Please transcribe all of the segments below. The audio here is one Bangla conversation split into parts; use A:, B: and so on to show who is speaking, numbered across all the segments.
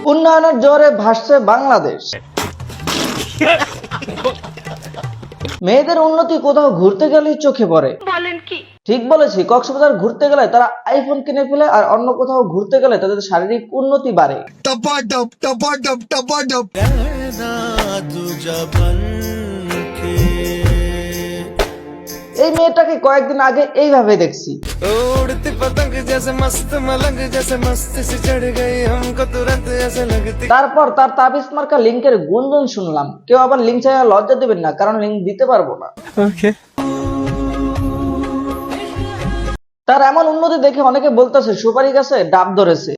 A: উন্নয়নের জোরে ভাসছে বাংলাদেশ। মেয়েদের উন্নতি কোথাও ঘুরতে গেলেই চোখে পড়ে। বলেন কি? ঠিক বলেছি, কক্সবাজার ঘুরতে গেলে তারা আইফোন কিনে ফেলে, আর অন্য কোথাও ঘুরতে গেলে তাদের শারীরিক উন্নতি বাড়ে। এই মেয়েটাকে কয়েকদিন আগে এইভাবে দেখছি। তারপর তার তাবিজ মার্কা লিংকের গুঞ্জন শুনলাম। কেউ আবার লিংক চাইলে লজ্জা দিবেন না, কারণ লিংক দিতে পারবো না। তার এমন উন্নতি দেখে অনেকে বলতেছে সুপারি গাছে ডাব ধরেছে।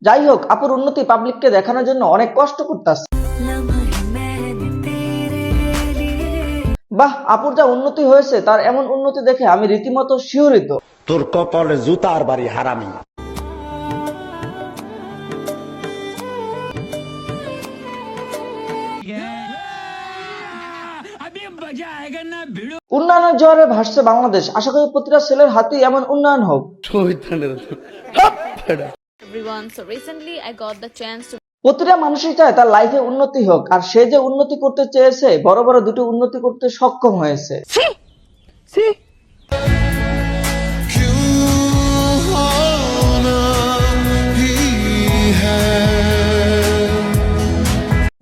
A: যাই হোক, আপুর উন্নতি পাবলিককে দেখানোর জন্য অনেক কষ্ট করতেছে। বাহ, আপুর যা উন্নতি হয়েছে, তার এমন উন্নতি দেখে আমি রীতিমতো শিহরিত।
B: তোর কপালে জুতার বাড়ি হারামি।
A: উন্নয়নের জোয়ারে ভাসছে বাংলাদেশ। আশা করি প্রতিটা ছেলের হাতেই এমন উন্নয়ন হোক।
C: Everyone, so recently I got the chance to
A: প্রতিটা মানুষই চায় তার লাইফে উন্নতি হোক, আর সে যে উন্নতি করতে চেয়েছে, বড় বড় দুটো উন্নতি করতে সক্ষম হয়েছে।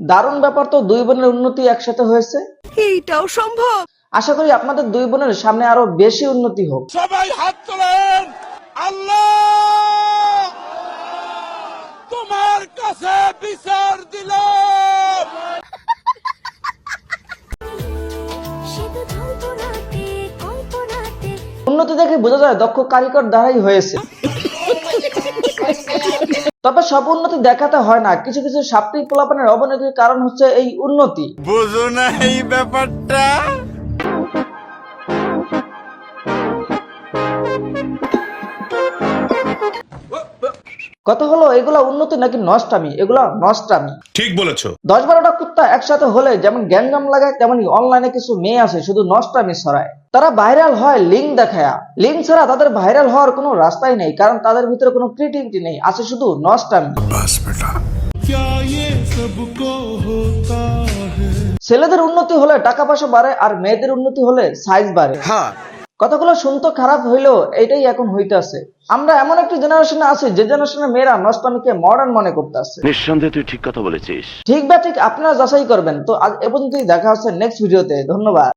A: দারুণ ব্যাপার তো, দুই বোনের উন্নতি একসাথে হয়েছে।
D: এইটাও সম্ভব।
A: আশা করি আপনাদের দুই বোনের সামনে আরো বেশি উন্নতি হোক।
E: সবাই হাত তোলেন। আল্লাহ তোমার কাছে বিচার দিলাম।
A: উন্নতি দেখে বোঝা যায় দক্ষ কারিগর দ্বারাই হয়েছে। তবে সব উন্নতি দেখাতে হয় না, কিছু কিছু সাপ্তাহিক পোলাপানের অবনতির কারণ হচ্ছে এই উন্নতি।
E: বুঝো না এই ব্যাপারটা।
A: কথা হলো, এগুলা উন্নতি নাকি নষ্টামি? এগুলা নষ্টামি।
E: ঠিক বলেছো।
A: 10-12টা কুত্তা একসাথে হলে যেমন গ্যাঞ্জাম লাগায়, তেমনি অনলাইনে কিছু মেয়ে আছে শুধু নষ্টামি ছড়ায়। তারা ভাইরাল হয় লিঙ্ক দেখায়া। লিঙ্ক ছাড়া তাদের ভাইরাল হওয়ার কোনো রাস্তাই নেই, কারণ তাদের ভিতরে কোনো ক্রিয়েটিভিটি নেই, আছে শুধু নষ্টামি। ছেলেদের উন্নতি হলে টাকা পয়সা বাড়ে, আর মেয়েদের উন্নতি হলে সাইজ বাড়ে। কথাগুলো শুনতে খারাপ হইলেও এটাই এখন হইতেছে। আমরা এমন একটি জেনারেশনে আছি যে জেনারেশনের মেয়েরা নষ্টামিকে মডার্ন মনে করতেছে।
B: নিঃসন্দেহে তুই ঠিক কথা বলেছিস।
A: ঠিক বা ঠিক আপনারা যাচাই করবেন। তো আজ এ পর্যন্তই, দেখা হচ্ছে নেক্সট ভিডিওতে। ধন্যবাদ।